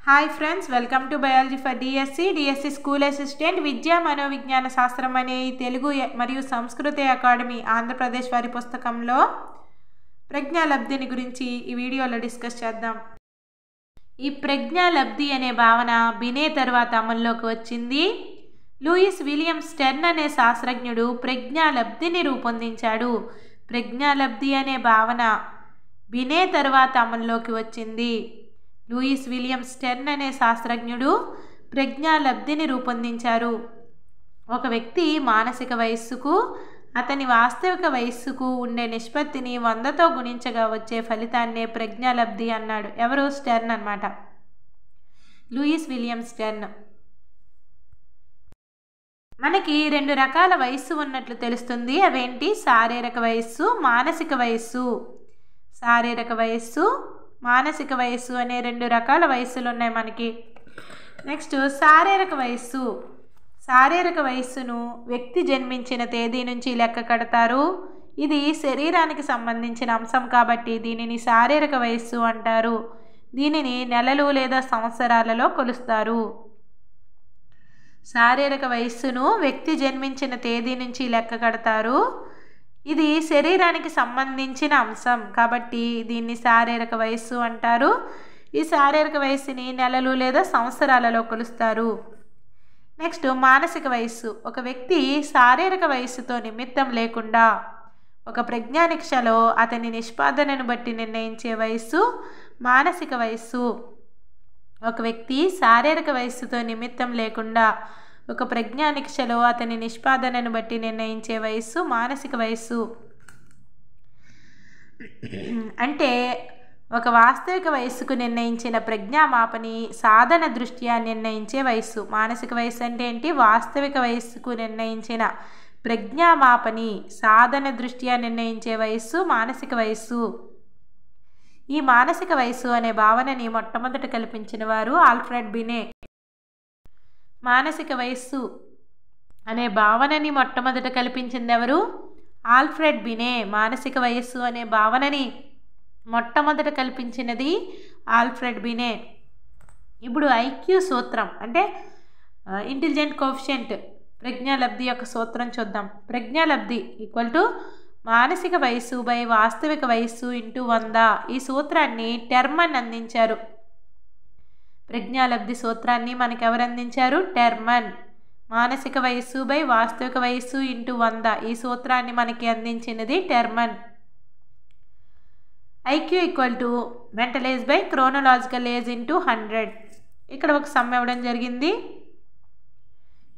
Hi friends, welcome to biology for DSC school assistant విద్యా మనోవిజ్ఞాన శాస్త్రం అనే తెలుగు మరియు సంస్కృతి అకాడమీ ఆంధ్రప్రదేశ్ వారి పుస్తకంలో ప్రజ్ఞాలబ్ధిని గురించి ఈ వీడియోలో డిస్కస్ చేద్దాం. ఈ ప్రజ్ఞాలబ్ధి అనే భావన బినే తర్వాత అమల్లోకి వచ్చింది. లూయిస్ విలియం స్టెర్న్ అనే శాస్త్రజ్ఞుడు ప్రజ్ఞాలబ్ధిని రూపొందించాడు. ప్రజ్ఞాలబ్ధి అనే భావన బినే తర్వాత అమల్లోకి వచ్చింది. లూయిస్ విలియం స్టెర్న్ అనే శాస్త్రజ్ఞుడు ప్రజ్ఞాలబ్ధిని రూపొందించారు. ఒక వ్యక్తి మానసిక వయస్సుకు అతని వాస్తవిక వయస్సుకు ఉండే నిష్పత్తిని 100తో గుణించగా వచ్చే ఫలితాన్నే ప్రజ్ఞాలబ్ధి అన్నాడు. ఎవరు? స్టెర్న్ అన్నమాట, లూయిస్ విలియం స్టెర్న్. మనకి 2 రకాల వయస్సు ఉన్నట్లు తెలుస్తుంది. అవేంటి? శారీరక వయస్సు, మానసిక వయస్సు. శారీరక వయస్సు, మానసిక వయస్సు అనే 2 రకాల వయస్సులు ఉన్నాయి మనకి. నెక్స్ట్ శారీరక వయస్సు. శారీరక వయస్సును వ్యక్తి జన్మించిన తేదీ నుంచి లెక్క కడతారు. ఇది శరీరానికి సంబంధించిన అంశం కాబట్టి దీనిని శారీరక వయస్సు అంటారు. దీనిని నెలలు లేదా సంవత్సరాలలో కొలుస్తారు. శారీరక వయస్సును వ్యక్తి జన్మించిన తేదీ నుంచి లెక్క కడతారు. ఇది శరీరానికి సంబంధించిన అంశం కాబట్టి దీన్ని శారీరక వయస్సు అంటారు. ఈ శారీరక వయస్సుని నెలలు లేదా సంవత్సరాలలో కొలుస్తారు. నెక్స్ట్ మానసిక వయస్సు. ఒక వ్యక్తి శారీరక వయస్సుతో నిమిత్తం లేకుండా ఒక ప్రజ్ఞానిక్షలో అతని నిష్పాదనను బట్టి నిర్ణయించే వయస్సు మానసిక వయస్సు. ఒక వ్యక్తి శారీరక వయస్సుతో నిమిత్తం లేకుండా ఒక ప్రజ్ఞానిక్షలో అతని నిష్పాదనను బట్టి నిర్ణయించే వయస్సు మానసిక వయస్సు. అంటే ఒక వాస్తవిక వయస్సుకు నిర్ణయించిన ప్రజ్ఞామాపని సాధన దృష్ట్యా నిర్ణయించే వయస్సు. మానసిక వయస్సు అంటే ఏంటి? వాస్తవిక వయస్సుకు నిర్ణయించిన ప్రజ్ఞామాపని సాధన దృష్ట్యా నిర్ణయించే వయస్సు మానసిక వయస్సు. ఈ మానసిక వయస్సు అనే భావనని మొట్టమొదట కల్పించిన వారు ఆల్ఫ్రెడ్ బినే. మానసిక వయస్సు అనే భావనని మొట్టమొదట కల్పించింది ఎవరు? ఆల్ఫ్రెడ్ బినే. మానసిక వయస్సు అనే భావనని మొట్టమొదట కల్పించినది ఆల్ఫ్రెడ్ బినే. ఇప్పుడు ఐక్యూ సూత్రం అంటే ఇంటెలిజెంట్ కోఎఫిషియంట్ ప్రజ్ఞాలబ్ధి యొక్క సూత్రం చూద్దాం. ప్రజ్ఞాలబ్ధి ఈక్వల్ టు మానసిక వయస్సు బై వాస్తవిక వయస్సు ఇంటూ 100. ఈ సూత్రాన్ని టెర్మన్ అందించారు. ప్రజ్ఞాలబ్ధి సూత్రాన్ని మనకు ఎవరు అందించారు? టెర్మన్. మానసిక వయస్సు బై వాస్తవిక వయస్సు ఇంటూ 100. ఈ సూత్రాన్ని మనకి అందించినది Terman. IQ equal to mental age by chronological age into 100. ఇక్కడ ఒక సమ్ ఇవ్వడం జరిగింది.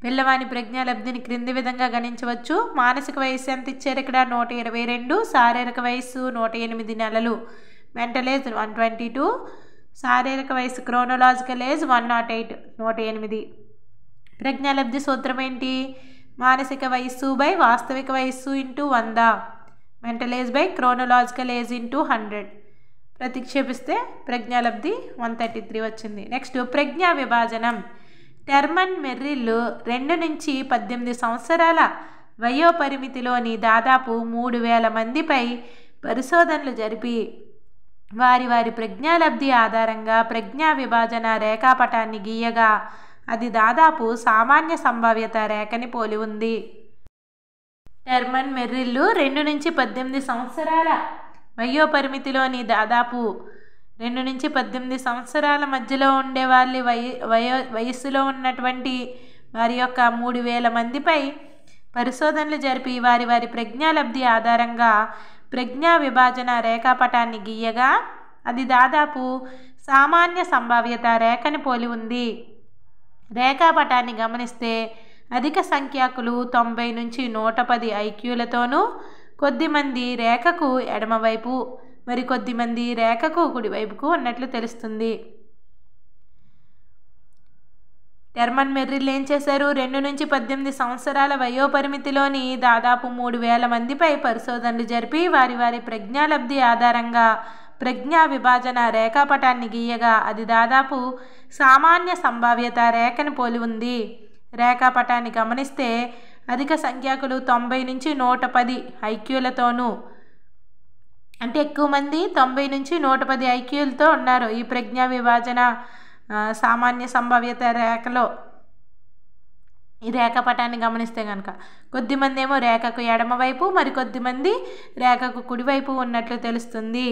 పిల్లవాని ప్రజ్ఞాలబ్ధిని క్రింది విధంగా గణించవచ్చు. మానసిక వయస్సు ఎంత ఇచ్చారు? ఇక్కడ 122. శారీరక వయస్సు 108 నెలలు. Mental age 122. శారీరక వయస్సు క్రోనలాజికల్ ఏజ్ 108. 108. ప్రజ్ఞాలబ్ధి సూత్రం ఏంటి? మానసిక వయస్సు బై వాస్తవిక వయస్సు into 100. Mental age by chronological age into 100. ప్రతిక్షేపిస్తే ప్రజ్ఞాలబ్ధి 133 వచ్చింది. నెక్స్ట్ ప్రజ్ఞా విభాజనం. టెర్మన్ మెర్రిల్ 2 నుంచి 18 సంవత్సరాల వయోపరిమితిలోని దాదాపు 3000 మందిపై పరిశోధనలు జరిపి వారి ప్రజ్ఞాలబ్ధి ఆధారంగా ప్రజ్ఞా విభాజన రేఖాపటాన్ని గీయగా అది దాదాపు సామాన్య సంభావ్యత రేఖని పోలి ఉంది. టెర్మన్ మెర్రిల్ 2 నుంచి 18 సంవత్సరాల వయోపరిమితిలోని దాదాపు 2 నుంచి 18 సంవత్సరాల మధ్యలో ఉండే వాళ్ళ వయస్సులో ఉన్నటువంటి వారి యొక్క 3000 మందిపై పరిశోధనలు జరిపి వారి ప్రజ్ఞాలబ్ధి ఆధారంగా ప్రజ్ఞా విభాజన రేఖాపటాన్ని గీయగా అది దాదాపు సామాన్య సంభావ్యత రేఖని పోలి ఉంది. రేఖాపటాన్ని గమనిస్తే అధిక సంఖ్యాకులు 90 నుంచి 110 ఐక్యూలతోనూ, కొద్దిమంది రేఖకు ఎడమవైపు మరికొద్దిమంది రేఖకు కుడివైపుకు ఉన్నట్లు తెలుస్తుంది. టెర్మన్ మెర్రిల్ ఏం చేశారు? 2 నుంచి 18 సంవత్సరాల వయోపరిమితిలోని దాదాపు 3000 మందిపై పరిశోధనలు జరిపి వారి ప్రజ్ఞాలబ్ధి ఆధారంగా ప్రజ్ఞా విభాజన రేఖాపటాన్ని గీయగా అది దాదాపు సామాన్య సంభావ్యత రేఖని పోలి ఉంది. రేఖాపటాన్ని గమనిస్తే అధిక సంఖ్యాకులు 90 నుంచి 110 ఐక్యూలతోనూ, అంటే ఎక్కువ మంది 90 నుంచి 110 ఐక్యూలతో ఉన్నారు ఈ ప్రజ్ఞా విభాజన సామాన్య సంభావ్యత రేఖలో ఈ రేఖాపటాన్ని గమనిస్తే కనుక కొద్దిమంది ఏమో రేఖకు ఎడమవైపు మరికొద్దిమంది రేఖకు కుడివైపు ఉన్నట్లు తెలుస్తుంది.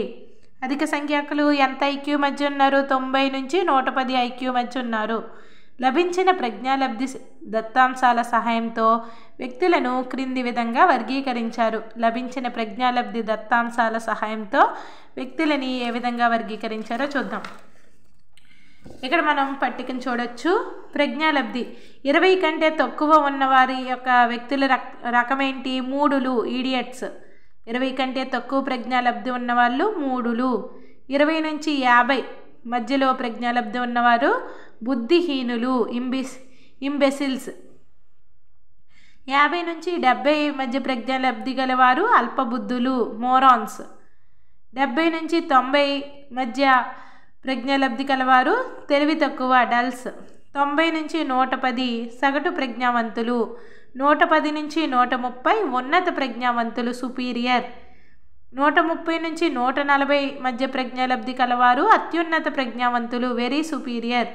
అధిక సంఖ్యాకులు ఎంత ఐక్యూ మధ్య ఉన్నారు? 90 నుంచి 110 ఐక్యూ మధ్య ఉన్నారు. లభించిన ప్రజ్ఞాలబ్ధి దత్తాంశాల సహాయంతో వ్యక్తులను క్రింది విధంగా వర్గీకరించారు. లభించిన ప్రజ్ఞాలబ్ధి దత్తాంశాల సహాయంతో వ్యక్తులని ఏ విధంగా వర్గీకరించారో చూద్దాం. ఇక్కడ మనం పట్టికను చూడొచ్చు. ప్రజ్ఞాలబ్ధి 20 కంటే తక్కువ ఉన్నవారి యొక్క వ్యక్తుల రకమేంటి? మూడులు, ఈడియట్స్. 20 కంటే తక్కువ ప్రజ్ఞాలబ్ధి ఉన్నవాళ్ళు మూడులు. 20 నుంచి 50 మధ్యలో ప్రజ్ఞాలబ్ధి ఉన్నవారు బుద్ధిహీనులు, ఇంబెసిల్స్. 50 నుంచి 70 మధ్య ప్రజ్ఞాలబ్ధి గలవారు అల్పబుద్ధులు, మోరాన్స్. 70 నుంచి 90 మధ్య ప్రజ్ఞాలబ్ధి కలవారు తెలివి తక్కువ, డల్స్. 90 నుంచి 110 సగటు ప్రజ్ఞావంతులు. 110 నుంచి 130 ఉన్నత ప్రజ్ఞావంతులు, సుపీరియర్. 130 నుంచి 140 మధ్య ప్రజ్ఞాలబ్ధి కలవారు అత్యున్నత ప్రజ్ఞావంతులు, వెరీ సుపీరియర్.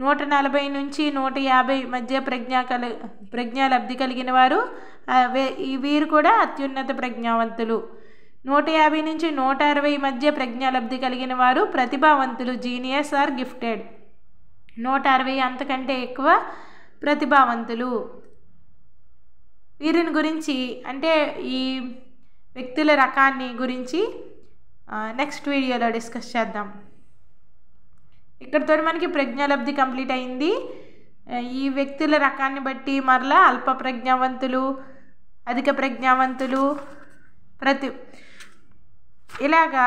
140 నుంచి 150 మధ్య ప్రజ్ఞాలబ్ధి కలిగిన వారు వీరు కూడా అత్యున్నత ప్రజ్ఞావంతులు. 150 నుంచి 160 మధ్య ప్రజ్ఞాలబ్ధి కలిగిన వారు ప్రతిభావంతులు, జీనియస్ ఆర్ గిఫ్టెడ్. 160 అంతకంటే ఎక్కువ ప్రతిభావంతులు. వీరిని గురించి అంటే ఈ వ్యక్తుల రకాన్ని గురించి నెక్స్ట్ వీడియోలో డిస్కస్ చేద్దాం. ఇక్కడితో మనకి ప్రజ్ఞాలబ్ధి కంప్లీట్ అయింది. ఈ వ్యక్తుల రకాన్ని బట్టి మరలా అల్ప ప్రజ్ఞావంతులు, అధిక ప్రజ్ఞావంతులు, ఇలాగా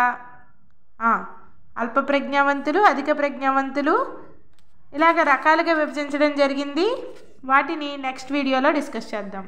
అల్ప ప్రజ్ఞావంతులు, అధిక ప్రజ్ఞావంతులు ఇలాగ రకాలుగా విభజించడం జరిగింది. వాటిని నెక్స్ట్ వీడియోలో డిస్కస్ చేద్దాం.